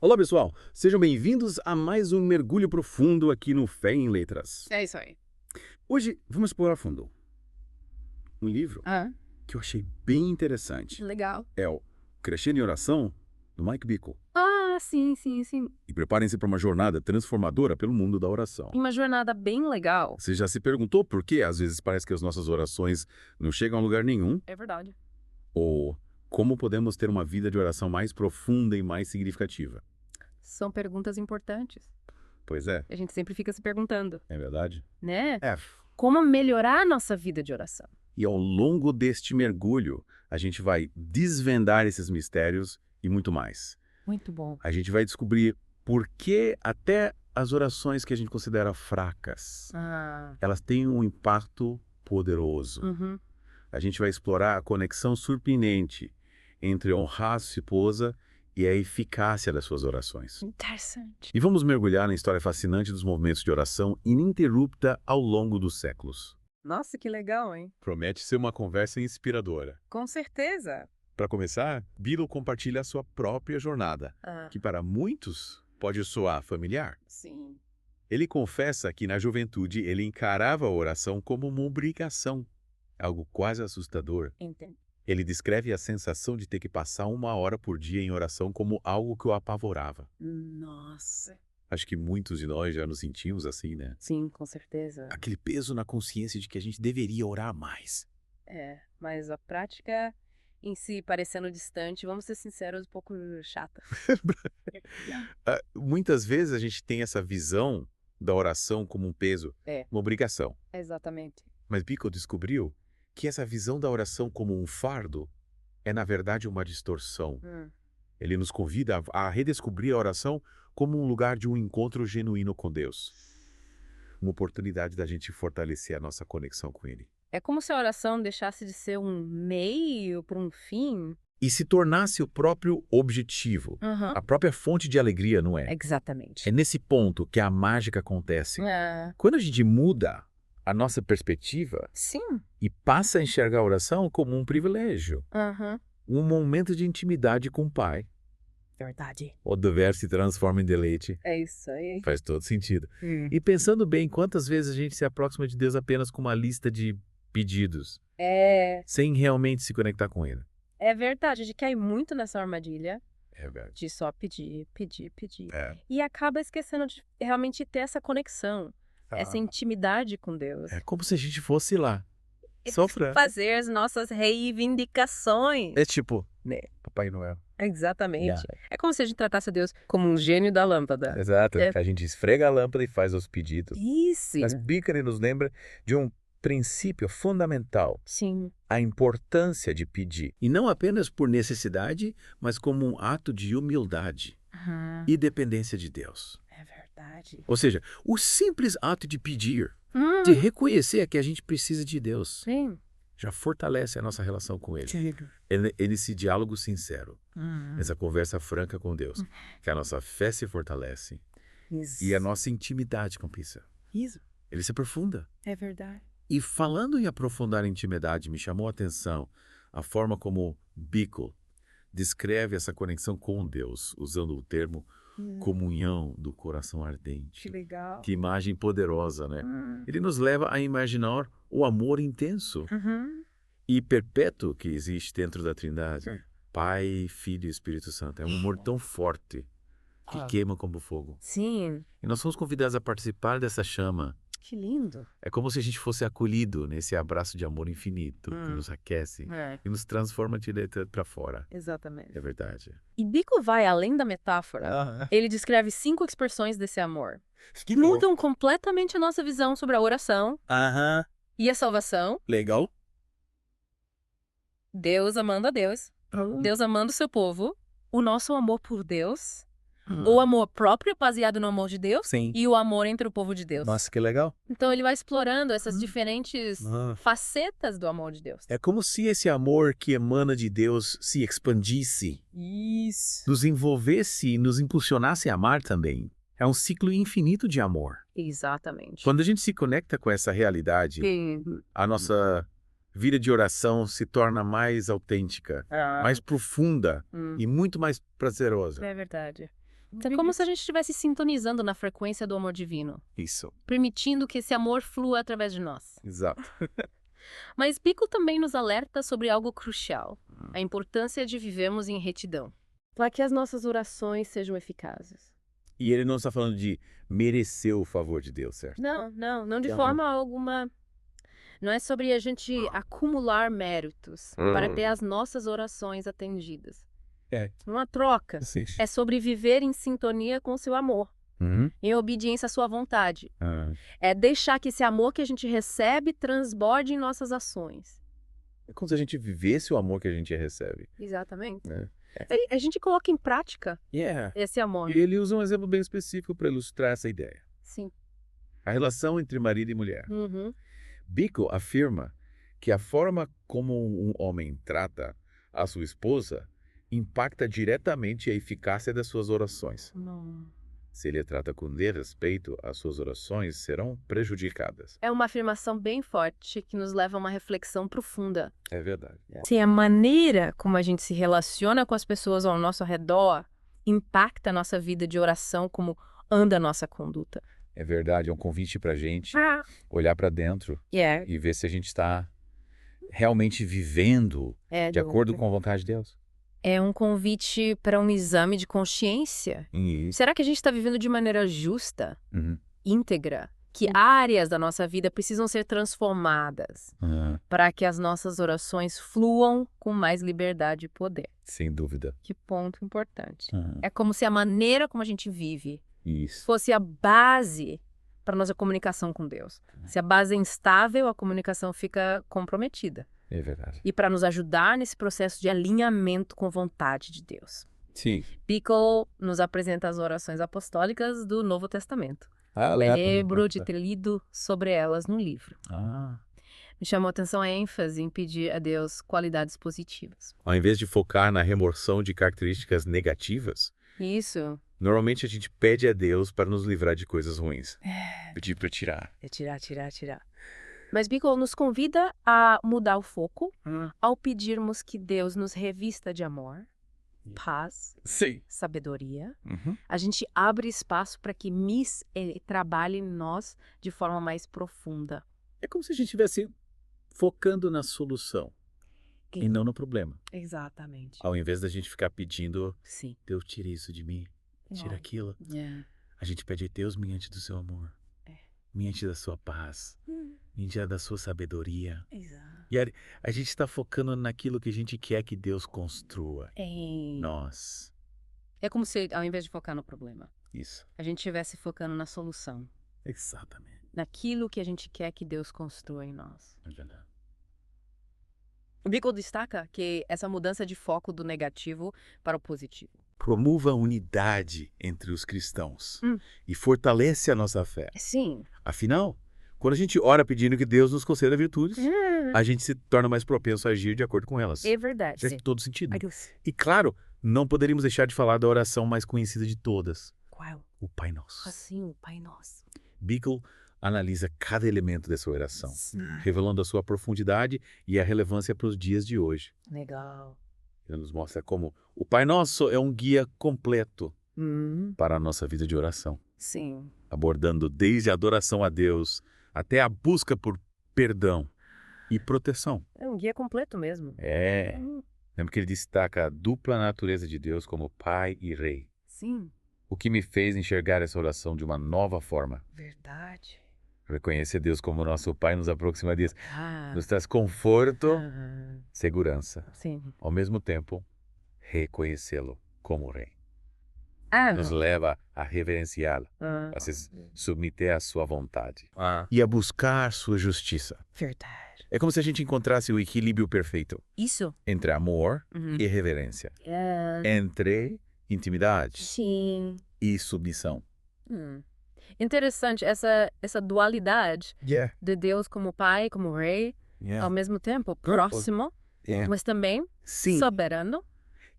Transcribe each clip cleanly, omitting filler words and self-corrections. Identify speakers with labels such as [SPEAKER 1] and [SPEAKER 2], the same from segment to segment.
[SPEAKER 1] Olá, pessoal! Sejam bem-vindos a mais um mergulho profundo aqui no Fé em Letras.
[SPEAKER 2] É isso aí.
[SPEAKER 1] Hoje vamos explorar a fundo um livro
[SPEAKER 2] Ah,
[SPEAKER 1] que eu achei bem interessante.
[SPEAKER 2] legal.
[SPEAKER 1] É o Crescendo em Oração, do Mike Bickle.
[SPEAKER 2] Ah, sim, sim, sim.
[SPEAKER 1] E preparem-se para uma jornada transformadora pelo mundo da oração.
[SPEAKER 2] Uma jornada bem legal.
[SPEAKER 1] Você já se perguntou por que às vezes parece que as nossas orações não chegam a lugar nenhum?
[SPEAKER 2] É verdade.
[SPEAKER 1] Ou como podemos ter uma vida de oração mais profunda e mais significativa?
[SPEAKER 2] São perguntas importantes.
[SPEAKER 1] Pois é,
[SPEAKER 2] A gente sempre fica se perguntando,
[SPEAKER 1] é verdade?
[SPEAKER 2] né?
[SPEAKER 1] É.
[SPEAKER 2] Como melhorar a nossa vida de oração?
[SPEAKER 1] E ao longo deste mergulho, a gente vai desvendar esses mistérios e muito mais.
[SPEAKER 2] Muito bom.
[SPEAKER 1] A gente vai descobrir por que até as orações que a gente considera fracas,
[SPEAKER 2] Ah,
[SPEAKER 1] elas têm um impacto poderoso.
[SPEAKER 2] uhum.
[SPEAKER 1] A gente vai explorar a conexão surpreendente entre honrar a sua esposa e a eficácia das suas orações.
[SPEAKER 2] Interessante.
[SPEAKER 1] E vamos mergulhar na história fascinante dos movimentos de oração ininterrupta ao longo dos séculos.
[SPEAKER 2] Nossa, que legal, hein?
[SPEAKER 1] Promete ser uma conversa inspiradora.
[SPEAKER 2] Com certeza.
[SPEAKER 1] Para começar, Bill compartilha a sua própria jornada,
[SPEAKER 2] Ah,
[SPEAKER 1] que para muitos pode soar familiar.
[SPEAKER 2] sim.
[SPEAKER 1] Ele confessa que na juventude ele encarava a oração como uma obrigação, algo quase assustador.
[SPEAKER 2] Entendo.
[SPEAKER 1] Ele descreve a sensação de ter que passar 1 hora por dia em oração como algo que o apavorava.
[SPEAKER 2] Nossa.
[SPEAKER 1] Acho que muitos de nós já nos sentimos assim, né?
[SPEAKER 2] Sim, com certeza.
[SPEAKER 1] Aquele peso na consciência de que a gente deveria orar mais.
[SPEAKER 2] É, mas a prática em si, parecendo distante, vamos ser sinceros, um pouco chata.
[SPEAKER 1] Muitas vezes a gente tem essa visão da oração como um peso,
[SPEAKER 2] É,
[SPEAKER 1] uma obrigação.
[SPEAKER 2] exatamente.
[SPEAKER 1] Mas Bickle descobriu que essa visão da oração como um fardo é, na verdade, uma distorção.
[SPEAKER 2] Hum.
[SPEAKER 1] Ele nos convida a redescobrir a oração como um lugar de um encontro genuíno com Deus. Uma oportunidade da gente fortalecer a nossa conexão com Ele.
[SPEAKER 2] É como se a oração deixasse de ser um meio para um fim.
[SPEAKER 1] E se tornasse o próprio objetivo,
[SPEAKER 2] Aham.
[SPEAKER 1] a própria fonte de alegria, não é?
[SPEAKER 2] Exatamente.
[SPEAKER 1] É nesse ponto que a mágica acontece.
[SPEAKER 2] É.
[SPEAKER 1] Quando a gente muda a nossa perspectiva
[SPEAKER 2] Sim.
[SPEAKER 1] e passa a enxergar a oração como um privilégio,
[SPEAKER 2] Aham.
[SPEAKER 1] um momento de intimidade com o Pai,
[SPEAKER 2] Verdade.
[SPEAKER 1] o dever se transforma em deleite.
[SPEAKER 2] É isso aí.
[SPEAKER 1] Faz todo sentido.
[SPEAKER 2] Hum.
[SPEAKER 1] E pensando bem, quantas vezes a gente se aproxima de Deus apenas com uma lista de pedidos,
[SPEAKER 2] É,
[SPEAKER 1] sem realmente se conectar com Ele?
[SPEAKER 2] é verdade. A gente cai muito nessa armadilha
[SPEAKER 1] É verdade.
[SPEAKER 2] de só pedir, pedir, pedir.
[SPEAKER 1] É.
[SPEAKER 2] E acaba esquecendo de realmente ter essa conexão, essa intimidade com Deus.
[SPEAKER 1] É como se a gente fosse lá.
[SPEAKER 2] E
[SPEAKER 1] Sofra.
[SPEAKER 2] fazer as nossas reivindicações.
[SPEAKER 1] É tipo, né, Papai Noel.
[SPEAKER 2] Exatamente.
[SPEAKER 1] Yeah.
[SPEAKER 2] É como se a gente tratasse a Deus como um gênio da lâmpada.
[SPEAKER 1] Exato.
[SPEAKER 2] É.
[SPEAKER 1] A gente esfrega a lâmpada e faz os pedidos.
[SPEAKER 2] Isso.
[SPEAKER 1] Mas Bickle nos lembra de um princípio fundamental.
[SPEAKER 2] Sim.
[SPEAKER 1] A importância de pedir. E não apenas por necessidade, mas como um ato de humildade e dependência de Deus.
[SPEAKER 2] É verdade.
[SPEAKER 1] Ou seja, o simples ato de pedir,
[SPEAKER 2] Hum.
[SPEAKER 1] de reconhecer que a gente precisa de Deus,
[SPEAKER 2] Sim.
[SPEAKER 1] já fortalece a nossa relação com Ele.
[SPEAKER 2] Digo.
[SPEAKER 1] Esse diálogo sincero, essa conversa franca com Deus, que a nossa fé se fortalece
[SPEAKER 2] Isso.
[SPEAKER 1] e a nossa intimidade com Pisa.
[SPEAKER 2] Isso.
[SPEAKER 1] Ele se aprofunda.
[SPEAKER 2] É verdade.
[SPEAKER 1] E falando em aprofundar a intimidade, me chamou a atenção a forma como Bickle descreve essa conexão com Deus, usando o termo comunhão do coração ardente.
[SPEAKER 2] Que legal.
[SPEAKER 1] Que imagem poderosa, né? Ele nos leva a imaginar o amor intenso
[SPEAKER 2] Uhum.
[SPEAKER 1] e perpétuo que existe dentro da Trindade. Pai, Filho e Espírito Santo. É um amor tão forte que queima como fogo.
[SPEAKER 2] Sim.
[SPEAKER 1] E nós somos convidados a participar dessa chama.
[SPEAKER 2] Que lindo.
[SPEAKER 1] É como se a gente fosse acolhido nesse abraço de amor infinito que nos aquece
[SPEAKER 2] É.
[SPEAKER 1] e nos transforma de dentro para fora.
[SPEAKER 2] Exatamente.
[SPEAKER 1] É verdade.
[SPEAKER 2] E Bico vai além da metáfora. Ele descreve 5 expressões desse amor. Que mudam completamente a nossa visão sobre a oração
[SPEAKER 1] Aham.
[SPEAKER 2] e a salvação.
[SPEAKER 1] Legal.
[SPEAKER 2] Deus amando a Deus. Deus amando o seu povo. O nosso amor por Deus. O amor próprio baseado no amor de Deus.
[SPEAKER 1] Sim.
[SPEAKER 2] E o amor entre o povo de Deus.
[SPEAKER 1] Nossa, que legal.
[SPEAKER 2] Então ele vai explorando essas diferentes facetas do amor de Deus.
[SPEAKER 1] É como se esse amor que emana de Deus se expandisse,
[SPEAKER 2] Isso.
[SPEAKER 1] nos envolvesse e nos impulsionasse a amar também. É um ciclo infinito de amor.
[SPEAKER 2] Exatamente.
[SPEAKER 1] Quando a gente se conecta com essa realidade, a nossa vida de oração se torna mais autêntica, mais profunda e muito mais prazerosa.
[SPEAKER 2] É verdade. É como se a gente estivesse sintonizando na frequência do amor divino,
[SPEAKER 1] Isso.
[SPEAKER 2] permitindo que esse amor flua através de nós.
[SPEAKER 1] Exato.
[SPEAKER 2] Mas Bickle também nos alerta sobre algo crucial, a importância de vivermos em retidão, para que as nossas orações sejam eficazes.
[SPEAKER 1] E ele não está falando de merecer o favor de Deus, certo?
[SPEAKER 2] Não de forma alguma. Não é sobre a gente acumular méritos para ter as nossas orações atendidas.
[SPEAKER 1] É.
[SPEAKER 2] Uma troca.
[SPEAKER 1] Sim.
[SPEAKER 2] É sobre viver em sintonia com o seu amor,
[SPEAKER 1] Uhum.
[SPEAKER 2] em obediência à sua vontade. É deixar que esse amor que a gente recebe transborde em nossas ações.
[SPEAKER 1] É como se a gente vivesse o amor que a gente recebe.
[SPEAKER 2] Exatamente.
[SPEAKER 1] É.
[SPEAKER 2] A gente coloca em prática esse amor.
[SPEAKER 1] E ele usa um exemplo bem específico para ilustrar essa ideia.
[SPEAKER 2] Sim.
[SPEAKER 1] A relação entre marido e mulher.
[SPEAKER 2] Uhum.
[SPEAKER 1] Bickle afirma que a forma como um homem trata a sua esposa impacta diretamente a eficácia das suas orações.
[SPEAKER 2] Não.
[SPEAKER 1] Se ele a trata com desrespeito, as suas orações serão prejudicadas.
[SPEAKER 2] É uma afirmação bem forte que nos leva a uma reflexão profunda.
[SPEAKER 1] É verdade.
[SPEAKER 2] Se a maneira como a gente se relaciona com as pessoas ao nosso redor impacta a nossa vida de oração, como anda a nossa conduta.
[SPEAKER 1] É verdade, é um convite para a gente olhar para dentro e ver se a gente está realmente vivendo de acordo com a vontade de Deus.
[SPEAKER 2] É um convite para um exame de consciência.
[SPEAKER 1] Isso.
[SPEAKER 2] Será que a gente está vivendo de maneira justa,
[SPEAKER 1] Uhum.
[SPEAKER 2] íntegra? Que áreas da nossa vida precisam ser transformadas para que as nossas orações fluam com mais liberdade e poder?
[SPEAKER 1] Sem dúvida.
[SPEAKER 2] Que ponto importante. É como se a maneira como a gente vive
[SPEAKER 1] Isso.
[SPEAKER 2] fosse a base para nossa comunicação com Deus. Se a base é instável, a comunicação fica comprometida.
[SPEAKER 1] É verdade.
[SPEAKER 2] E para nos ajudar nesse processo de alinhamento com a vontade de Deus.
[SPEAKER 1] Sim.
[SPEAKER 2] Bickle nos apresenta as orações apostólicas do Novo Testamento. Lembro de ter lido sobre elas no livro. Me chamou a atenção a ênfase em pedir a Deus qualidades positivas.
[SPEAKER 1] Ao invés de focar na remoção de características negativas,
[SPEAKER 2] Isso.
[SPEAKER 1] normalmente a gente pede a Deus para nos livrar de coisas ruins. Pedir para tirar.
[SPEAKER 2] É tirar. Mas Bickle nos convida a mudar o foco ao pedirmos que Deus nos revista de amor, paz, sabedoria. A gente abre espaço para que ele trabalhe em nós de forma mais profunda.
[SPEAKER 1] É como se a gente estivesse focando na solução e não no problema.
[SPEAKER 2] Exatamente.
[SPEAKER 1] Ao invés da gente ficar pedindo,
[SPEAKER 2] Sim.
[SPEAKER 1] Deus, tira isso de mim, tira aquilo. A gente pede, Deus, me enche do seu amor. Me enche da sua paz. Me enche da sua sabedoria.
[SPEAKER 2] Exato.
[SPEAKER 1] E a gente está focando naquilo que a gente quer que Deus construa. Nós.
[SPEAKER 2] É como se, ao invés de focar no problema,
[SPEAKER 1] Isso.
[SPEAKER 2] a gente estivesse focando na solução.
[SPEAKER 1] Exatamente.
[SPEAKER 2] Naquilo que a gente quer que Deus construa em nós.
[SPEAKER 1] É verdade.
[SPEAKER 2] O Bickle destaca que essa mudança de foco do negativo para o positivo.
[SPEAKER 1] Promova a unidade entre os cristãos e fortalece a nossa fé.
[SPEAKER 2] Sim.
[SPEAKER 1] Afinal, quando a gente ora pedindo que Deus nos conceda virtudes, a gente se torna mais propenso a agir de acordo com elas.
[SPEAKER 2] É verdade.
[SPEAKER 1] Faz todo sentido. E claro, não poderíamos deixar de falar da oração mais conhecida de todas.
[SPEAKER 2] Qual?
[SPEAKER 1] O Pai Nosso.
[SPEAKER 2] Assim, o Pai Nosso.
[SPEAKER 1] Bickle analisa cada elemento dessa oração, revelando a sua profundidade e a relevância para os dias de hoje.
[SPEAKER 2] Legal.
[SPEAKER 1] Ele nos mostra como o Pai Nosso é um guia completo para a nossa vida de oração.
[SPEAKER 2] Sim.
[SPEAKER 1] Abordando desde a adoração a Deus até a busca por perdão e proteção.
[SPEAKER 2] É um guia completo mesmo.
[SPEAKER 1] Lembra que ele destaca a dupla natureza de Deus como Pai e Rei.
[SPEAKER 2] Sim.
[SPEAKER 1] O que me fez enxergar essa oração de uma nova forma.
[SPEAKER 2] Verdade.
[SPEAKER 1] Reconhecer Deus como nosso Pai nos aproxima disso. Nos traz conforto, segurança.
[SPEAKER 2] Sim.
[SPEAKER 1] Ao mesmo tempo, reconhecê-lo como Rei. Nos leva a reverenciá-lo, a se submeter à sua vontade e a buscar sua justiça.
[SPEAKER 2] Verdade.
[SPEAKER 1] É como se a gente encontrasse o equilíbrio perfeito
[SPEAKER 2] Isso.
[SPEAKER 1] entre amor e reverência, entre intimidade e submissão.
[SPEAKER 2] Interessante essa dualidade de Deus como Pai, como Rei, ao mesmo tempo próximo, mas também soberano.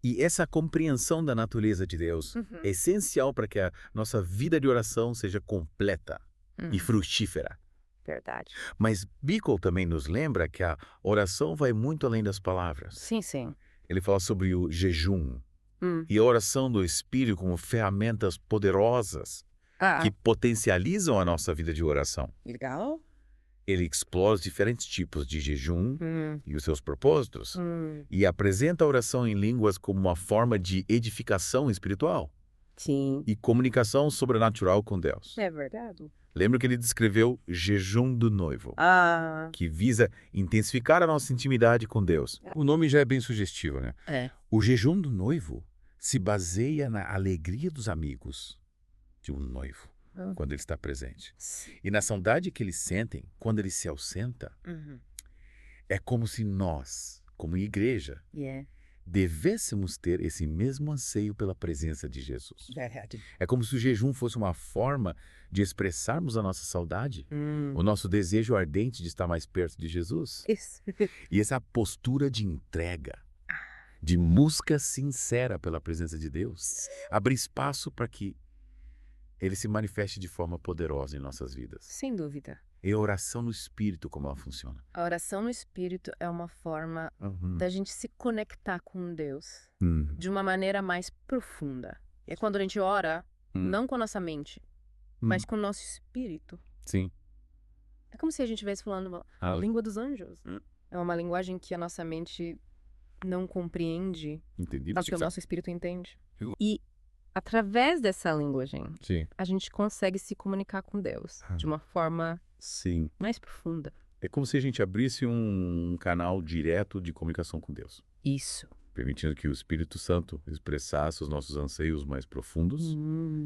[SPEAKER 1] E essa compreensão da natureza de Deus é essencial para que a nossa vida de oração seja completa e frutífera.
[SPEAKER 2] Verdade.
[SPEAKER 1] Mas Bickle também nos lembra que a oração vai muito além das palavras.
[SPEAKER 2] Sim.
[SPEAKER 1] Ele fala sobre o jejum, e a oração do Espírito como ferramentas poderosas que potencializam a nossa vida de oração.
[SPEAKER 2] Legal.
[SPEAKER 1] Ele explora os diferentes tipos de jejum e os seus propósitos e apresenta a oração em línguas como uma forma de edificação espiritual.
[SPEAKER 2] Sim.
[SPEAKER 1] E comunicação sobrenatural com Deus.
[SPEAKER 2] É verdade.
[SPEAKER 1] Lembra que ele descreveu jejum do noivo, que visa intensificar a nossa intimidade com Deus. O nome já é bem sugestivo, né? O jejum do noivo se baseia na alegria dos amigos de um noivo, quando ele está presente. E na saudade que eles sentem quando ele se ausenta. É como se nós, como igreja, devêssemos ter esse mesmo anseio pela presença de Jesus.
[SPEAKER 2] Verdade.
[SPEAKER 1] É como se o jejum fosse uma forma de expressarmos a nossa saudade, o nosso desejo ardente de estar mais perto de Jesus.
[SPEAKER 2] Isso.
[SPEAKER 1] E essa postura de entrega, de busca sincera pela presença de Deus, abre espaço para que ele se manifeste de forma poderosa em nossas vidas.
[SPEAKER 2] Sem dúvida.
[SPEAKER 1] E a oração no Espírito, como ela funciona?
[SPEAKER 2] A oração no Espírito é uma forma da gente se conectar com Deus de uma maneira mais profunda. É quando a gente ora, não com a nossa mente, mas com o nosso espírito.
[SPEAKER 1] Sim.
[SPEAKER 2] É como se a gente estivesse falando a língua dos anjos. É uma linguagem que a nossa mente não compreende, mas que o nosso espírito entende. E através dessa linguagem, a gente consegue se comunicar com Deus de uma forma mais profunda.
[SPEAKER 1] É como se a gente abrisse um canal direto de comunicação com Deus.
[SPEAKER 2] Isso.
[SPEAKER 1] Permitindo que o Espírito Santo expressasse os nossos anseios mais profundos,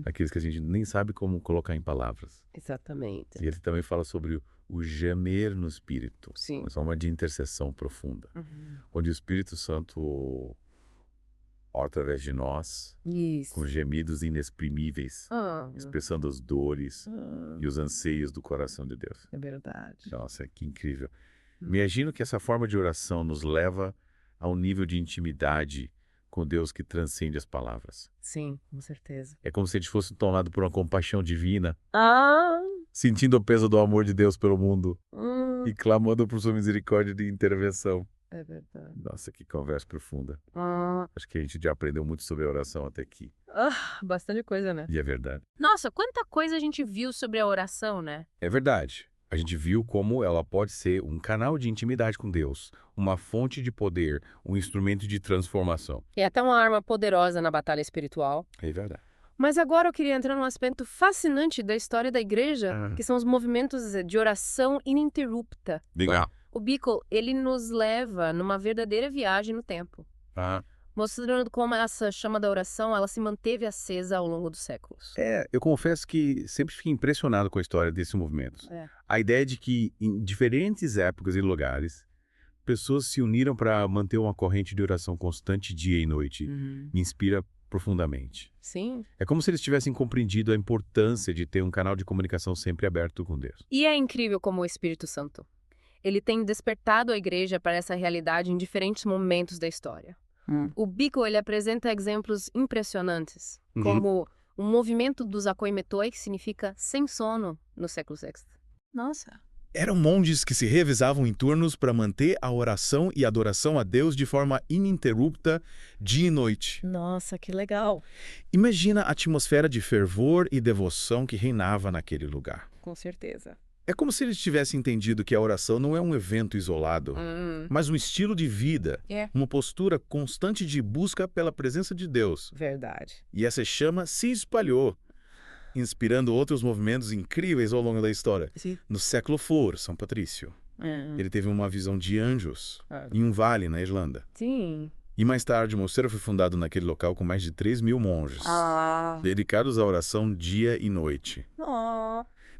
[SPEAKER 1] aqueles que a gente nem sabe como colocar em palavras.
[SPEAKER 2] Exatamente.
[SPEAKER 1] E ele também fala sobre o gemer no Espírito.
[SPEAKER 2] Sim.
[SPEAKER 1] Uma forma de intercessão profunda. Onde o Espírito Santo ora através de nós, com gemidos inexprimíveis, expressando as dores e os anseios do coração de Deus.
[SPEAKER 2] É verdade.
[SPEAKER 1] Nossa, que incrível. Imagino que essa forma de oração nos leva a um nível de intimidade com Deus que transcende as palavras.
[SPEAKER 2] Sim, com certeza.
[SPEAKER 1] É como se a gente fosse tomado por uma compaixão divina, sentindo o peso do amor de Deus pelo mundo e clamando por sua misericórdia de intervenção.
[SPEAKER 2] É verdade.
[SPEAKER 1] Nossa, que conversa profunda. Acho que a gente já aprendeu muito sobre a oração até aqui.
[SPEAKER 2] Bastante coisa, né?
[SPEAKER 1] E é verdade.
[SPEAKER 2] Nossa, quanta coisa a gente viu sobre a oração, né?
[SPEAKER 1] É verdade. A gente viu como ela pode ser um canal de intimidade com Deus, uma fonte de poder, um instrumento de transformação.
[SPEAKER 2] E até uma arma poderosa na batalha espiritual.
[SPEAKER 1] É verdade.
[SPEAKER 2] Mas agora eu queria entrar num aspecto fascinante da história da igreja, que são os movimentos de oração ininterrupta.
[SPEAKER 1] Legal.
[SPEAKER 2] O Bickle, ele nos leva numa verdadeira viagem no tempo, mostrando como essa chama da oração ela se manteve acesa ao longo dos séculos.
[SPEAKER 1] Eu confesso que sempre fiquei impressionado com a história desses movimentos. A ideia de que, em diferentes épocas e lugares, pessoas se uniram para manter uma corrente de oração constante dia e noite me inspira profundamente.
[SPEAKER 2] Sim.
[SPEAKER 1] É como se eles tivessem compreendido a importância de ter um canal de comunicação sempre aberto com Deus.
[SPEAKER 2] E é incrível como o Espírito Santo, ele tem despertado a igreja para essa realidade em diferentes momentos da história. O Bickle, ele apresenta exemplos impressionantes, como o movimento dos Akoimetoi, que significa sem sono, no século VI. Nossa.
[SPEAKER 3] Eram monges que se revezavam em turnos para manter a oração e adoração a Deus de forma ininterrupta, dia e noite.
[SPEAKER 2] Nossa, que legal.
[SPEAKER 3] Imagina a atmosfera de fervor e devoção que reinava naquele lugar.
[SPEAKER 2] Com certeza.
[SPEAKER 3] É como se eles tivessem entendido que a oração não é um evento isolado, mas um estilo de vida, uma postura constante de busca pela presença de Deus.
[SPEAKER 2] Verdade.
[SPEAKER 3] E essa chama se espalhou, inspirando outros movimentos incríveis ao longo da história.
[SPEAKER 2] Sim.
[SPEAKER 3] No século IV, São Patrício, ele teve uma visão de anjos em um vale na Irlanda.
[SPEAKER 2] Sim.
[SPEAKER 3] E mais tarde, o mosteiro foi fundado naquele local com mais de 3.000 monges, dedicados à oração dia e noite.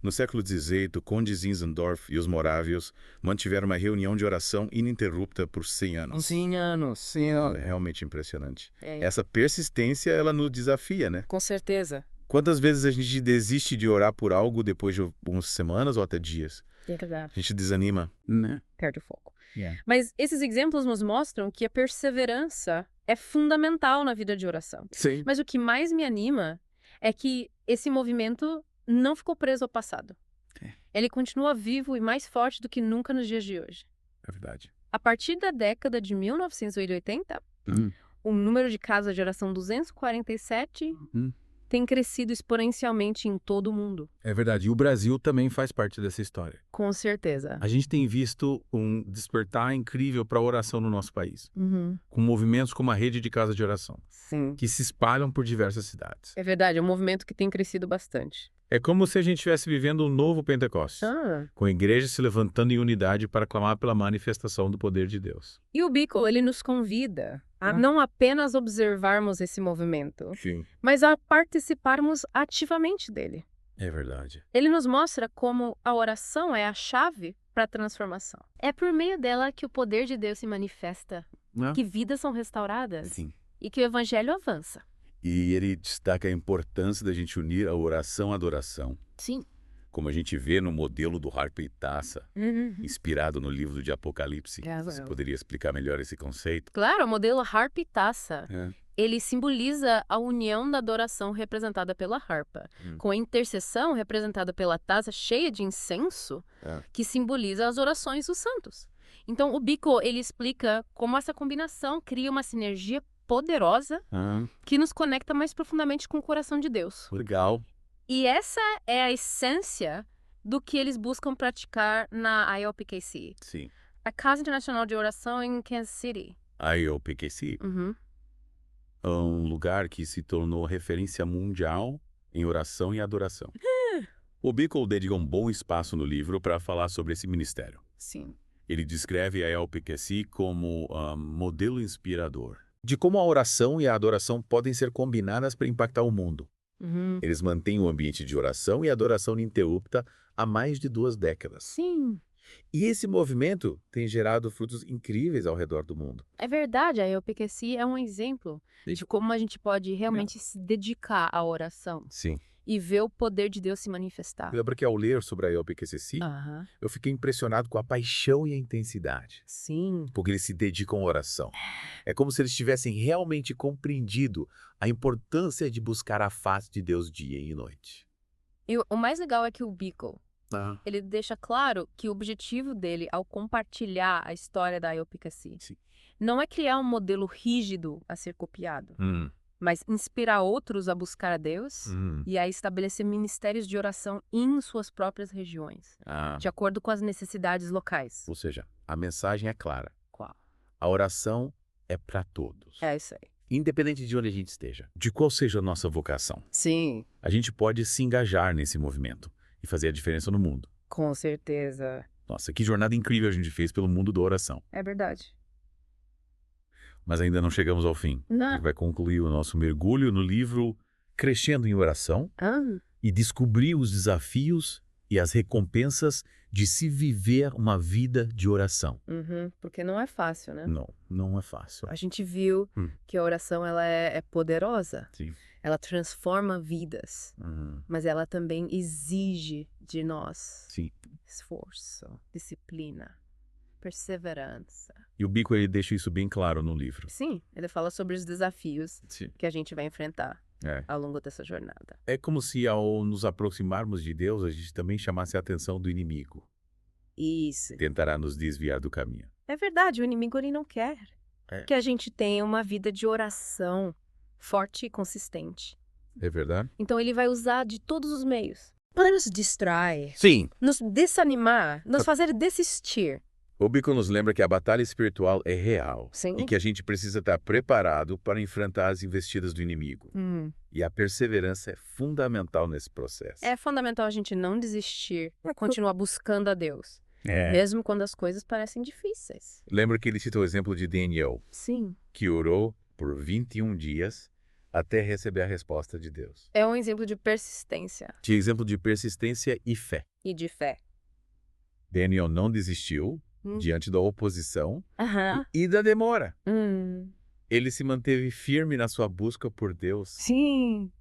[SPEAKER 3] No século XVIII, o conde Zinzendorf e os morávios mantiveram uma reunião de oração ininterrupta por 100 anos.
[SPEAKER 2] 100 anos, sim.
[SPEAKER 3] É realmente impressionante. Essa persistência, ela nos desafia, né?
[SPEAKER 2] Com certeza.
[SPEAKER 3] Quantas vezes a gente desiste de orar por algo depois de algumas semanas ou até dias? A gente desanima.
[SPEAKER 1] Né?
[SPEAKER 2] Perde o foco. Mas esses exemplos nos mostram que a perseverança é fundamental na vida de oração.
[SPEAKER 1] Sim.
[SPEAKER 2] Mas o que mais me anima é que esse movimento não ficou preso ao passado. Ele continua vivo e mais forte do que nunca nos dias de hoje.
[SPEAKER 1] É verdade.
[SPEAKER 2] A partir da década de 1980, O número de casas de oração 247 tem crescido exponencialmente em todo o mundo.
[SPEAKER 1] É verdade. E o Brasil também faz parte dessa história.
[SPEAKER 2] Com certeza.
[SPEAKER 1] A gente tem visto um despertar incrível para a oração no nosso país. Com movimentos como a Rede de Casas de Oração.
[SPEAKER 2] Sim.
[SPEAKER 1] Que se espalham por diversas cidades.
[SPEAKER 2] É verdade, é um movimento que tem crescido bastante.
[SPEAKER 1] É como se a gente estivesse vivendo um novo Pentecostes. Com a igreja se levantando em unidade para clamar pela manifestação do poder de Deus.
[SPEAKER 2] E o Bickle, ele nos convida a não apenas observarmos esse movimento, mas a participarmos ativamente dele.
[SPEAKER 1] É verdade.
[SPEAKER 2] Ele nos mostra como a oração é a chave para a transformação. É por meio dela que o poder de Deus se manifesta, que vidas são restauradas e que o evangelho avança.
[SPEAKER 3] E ele destaca a importância da gente unir a oração à adoração.
[SPEAKER 2] Sim.
[SPEAKER 3] Como a gente vê no modelo do harpa e taça, inspirado no livro de Apocalipse. Você poderia explicar melhor esse conceito?
[SPEAKER 2] Claro, o modelo harpa e taça. Ele simboliza a união da adoração representada pela harpa, com a intercessão representada pela taça cheia de incenso, que simboliza as orações dos santos. Então, o Bickle, ele explica como essa combinação cria uma sinergia poderosa que nos conecta mais profundamente com o coração de Deus.
[SPEAKER 3] Legal.
[SPEAKER 2] E essa é a essência do que eles buscam praticar na IOPKC.
[SPEAKER 3] Sim.
[SPEAKER 2] A Casa Internacional de Oração em Kansas City.
[SPEAKER 3] IOPKC? É um lugar que se tornou referência mundial em oração e adoração. O Bickle dedica um bom espaço no livro para falar sobre esse ministério.
[SPEAKER 2] Sim.
[SPEAKER 3] Ele descreve a IOPKC como modelo inspirador.
[SPEAKER 1] De como a oração e a adoração podem ser combinadas para impactar o mundo.
[SPEAKER 3] Eles mantêm um ambiente de oração e adoração ininterrupta há mais de 2 décadas.
[SPEAKER 2] Sim.
[SPEAKER 1] E esse movimento tem gerado frutos incríveis ao redor do mundo.
[SPEAKER 2] É verdade, a IOPKC é um exemplo de como a gente pode realmente se dedicar à oração.
[SPEAKER 1] Sim.
[SPEAKER 2] E ver o poder de Deus se manifestar.
[SPEAKER 1] Lembra que ao ler sobre a IOPKC, eu fiquei impressionado com a paixão e a intensidade.
[SPEAKER 2] Sim.
[SPEAKER 1] Porque eles se dedicam à oração. É como se eles tivessem realmente compreendido a importância de buscar a face de Deus dia e noite.
[SPEAKER 2] E o mais legal é que o Bickle, ele deixa claro que o objetivo dele ao compartilhar a história da IOPKC não é criar um modelo rígido a ser copiado. Mas inspirar outros a buscar a Deus e a estabelecer ministérios de oração em suas próprias regiões, de acordo com as necessidades locais.
[SPEAKER 3] Ou seja, a mensagem é clara.
[SPEAKER 2] Qual?
[SPEAKER 3] A oração é para todos.
[SPEAKER 2] É isso aí.
[SPEAKER 3] Independente de onde a gente esteja, de qual seja a nossa vocação.
[SPEAKER 2] Sim.
[SPEAKER 3] A gente pode se engajar nesse movimento e fazer a diferença no mundo.
[SPEAKER 2] Com certeza.
[SPEAKER 3] Nossa, que jornada incrível a gente fez pelo mundo da oração.
[SPEAKER 2] É verdade.
[SPEAKER 3] Mas ainda não chegamos ao fim.
[SPEAKER 2] Não.
[SPEAKER 3] A gente vai concluir o nosso mergulho no livro Crescendo em Oração e descobrir os desafios e as recompensas de se viver uma vida de oração.
[SPEAKER 2] Porque não é fácil, né?
[SPEAKER 3] Não, não é fácil.
[SPEAKER 2] A gente viu que a oração ela é poderosa.
[SPEAKER 3] Sim.
[SPEAKER 2] Ela transforma vidas, mas ela também exige de nós esforço, disciplina, perseverança.
[SPEAKER 3] E o Bickle, ele deixa isso bem claro no livro.
[SPEAKER 2] Sim, ele fala sobre os desafios que a gente vai enfrentar ao longo dessa jornada.
[SPEAKER 3] É como se ao nos aproximarmos de Deus, a gente também chamasse a atenção do inimigo.
[SPEAKER 2] Isso.
[SPEAKER 3] Tentará nos desviar do caminho.
[SPEAKER 2] É verdade, o inimigo ele não quer que a gente tenha uma vida de oração forte e consistente.
[SPEAKER 3] É verdade?
[SPEAKER 2] Então ele vai usar de todos os meios para nos distrair,
[SPEAKER 3] Sim.
[SPEAKER 2] nos desanimar, nos fazer desistir.
[SPEAKER 3] O Bickle nos lembra que a batalha espiritual é real.
[SPEAKER 2] Sim.
[SPEAKER 3] E que a gente precisa estar preparado para enfrentar as investidas do inimigo. E a perseverança é fundamental nesse processo.
[SPEAKER 2] É fundamental a gente não desistir, continuar buscando a Deus. Mesmo quando as coisas parecem difíceis.
[SPEAKER 3] Lembra que ele cita o exemplo de Daniel.
[SPEAKER 2] Sim.
[SPEAKER 3] Que orou por 21 dias até receber a resposta de Deus.
[SPEAKER 2] É um exemplo de persistência.
[SPEAKER 3] De exemplo de persistência e fé.
[SPEAKER 2] E de fé.
[SPEAKER 3] Daniel não desistiu diante da oposição e da demora. Ele se manteve firme na sua busca por Deus.
[SPEAKER 2] Sim.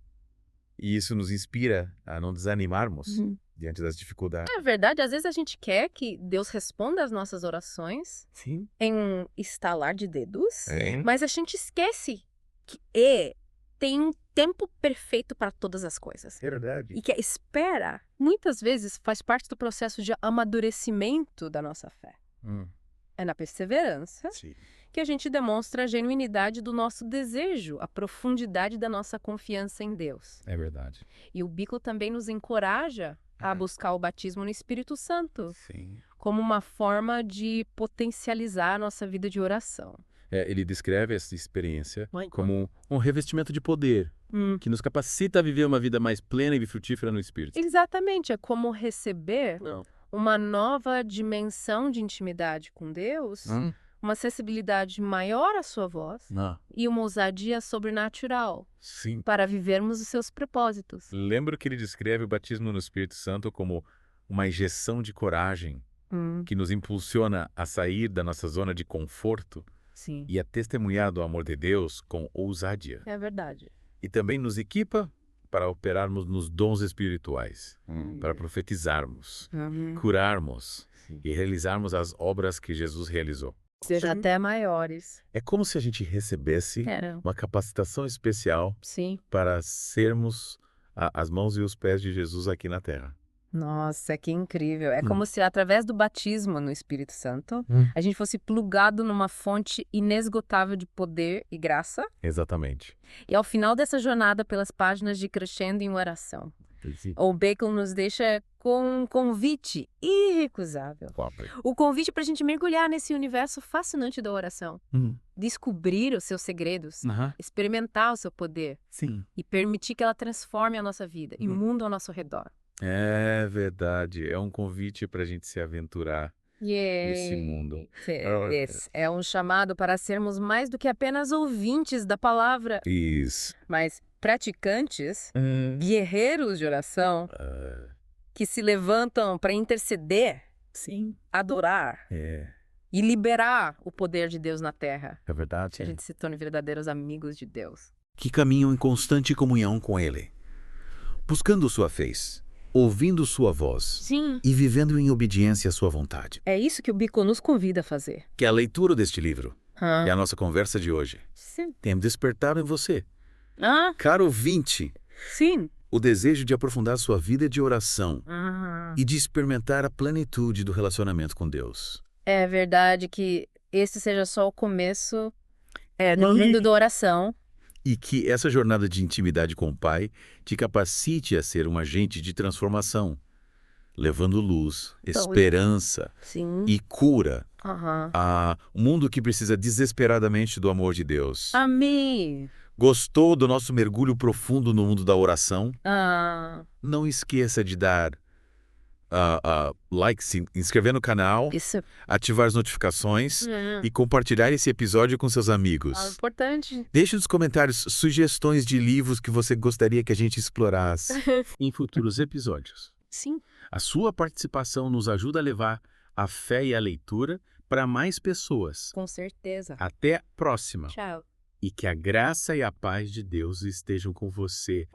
[SPEAKER 3] E isso nos inspira a não desanimarmos diante das dificuldades.
[SPEAKER 2] É verdade, às vezes a gente quer que Deus responda às nossas orações em um estalar de dedos, mas a gente esquece que tem um tempo perfeito para todas as coisas.
[SPEAKER 3] É verdade.
[SPEAKER 2] E que a espera, muitas vezes, faz parte do processo de amadurecimento da nossa fé. É na perseverança
[SPEAKER 1] Sim.
[SPEAKER 2] que a gente demonstra a genuinidade do nosso desejo, a profundidade da nossa confiança em Deus.
[SPEAKER 1] É verdade.
[SPEAKER 2] E o Bickle também nos encoraja a buscar o batismo no Espírito Santo,
[SPEAKER 1] Sim.
[SPEAKER 2] como uma forma de potencializar a nossa vida de oração.
[SPEAKER 1] Ele descreve essa experiência como um revestimento de poder, que nos capacita a viver uma vida mais plena e frutífera no Espírito.
[SPEAKER 2] Exatamente, é como receber uma nova dimensão de intimidade com Deus, uma acessibilidade maior à sua voz e uma ousadia sobrenatural para vivermos os seus propósitos.
[SPEAKER 1] Lembro que ele descreve o batismo no Espírito Santo como uma injeção de coragem que nos impulsiona a sair da nossa zona de conforto e a testemunhar do amor de Deus com ousadia.
[SPEAKER 2] É verdade.
[SPEAKER 1] E também nos equipa para operarmos nos dons espirituais, para profetizarmos, curarmos e realizarmos as obras que Jesus realizou.
[SPEAKER 2] Seja até maiores.
[SPEAKER 1] É como se a gente recebesse uma capacitação especial para sermos as mãos e os pés de Jesus aqui na Terra.
[SPEAKER 2] Nossa, que incrível. É como se através do batismo no Espírito Santo, a gente fosse plugado numa fonte inesgotável de poder e graça.
[SPEAKER 1] Exatamente.
[SPEAKER 2] E ao final dessa jornada pelas páginas de Crescendo em Oração, o Bickle nos deixa com um convite irrecusável. O convite para a gente mergulhar nesse universo fascinante da oração. Descobrir os seus segredos, experimentar o seu poder e permitir que ela transforme a nossa vida e o mundo ao nosso redor.
[SPEAKER 1] É verdade. É um convite para a gente se aventurar nesse mundo.
[SPEAKER 2] É um chamado para sermos mais do que apenas ouvintes da palavra.
[SPEAKER 1] Isso.
[SPEAKER 2] Mas praticantes, guerreiros de oração, que se levantam para interceder, adorar e liberar o poder de Deus na terra.
[SPEAKER 1] É verdade.
[SPEAKER 2] Que a gente se torne verdadeiros amigos de Deus.
[SPEAKER 3] Que caminham em constante comunhão com Ele, buscando sua face, ouvindo sua voz e vivendo em obediência à sua vontade.
[SPEAKER 2] É isso que o Bickle nos convida a fazer.
[SPEAKER 3] Que a leitura deste livro e a nossa conversa de hoje tenham despertado em você, caro ouvinte, o desejo de aprofundar sua vida de oração e de experimentar a plenitude do relacionamento com Deus.
[SPEAKER 2] É verdade que esse seja só o começo no mundo da oração.
[SPEAKER 3] E que essa jornada de intimidade com o Pai te capacite a ser um agente de transformação, levando luz, esperança e cura a um mundo que precisa desesperadamente do amor de Deus.
[SPEAKER 2] Amém!
[SPEAKER 3] Gostou do nosso mergulho profundo no mundo da oração? Não esqueça de dar like, se inscrever no canal, ativar as notificações e compartilhar esse episódio com seus amigos.
[SPEAKER 2] Importante.
[SPEAKER 3] Deixe nos comentários sugestões de livros que você gostaria que a gente explorasse em futuros episódios. A sua participação nos ajuda a levar a fé e a leitura para mais pessoas.
[SPEAKER 2] Com certeza.
[SPEAKER 3] Até a próxima.
[SPEAKER 2] Tchau.
[SPEAKER 3] E que a graça e a paz de Deus estejam com você.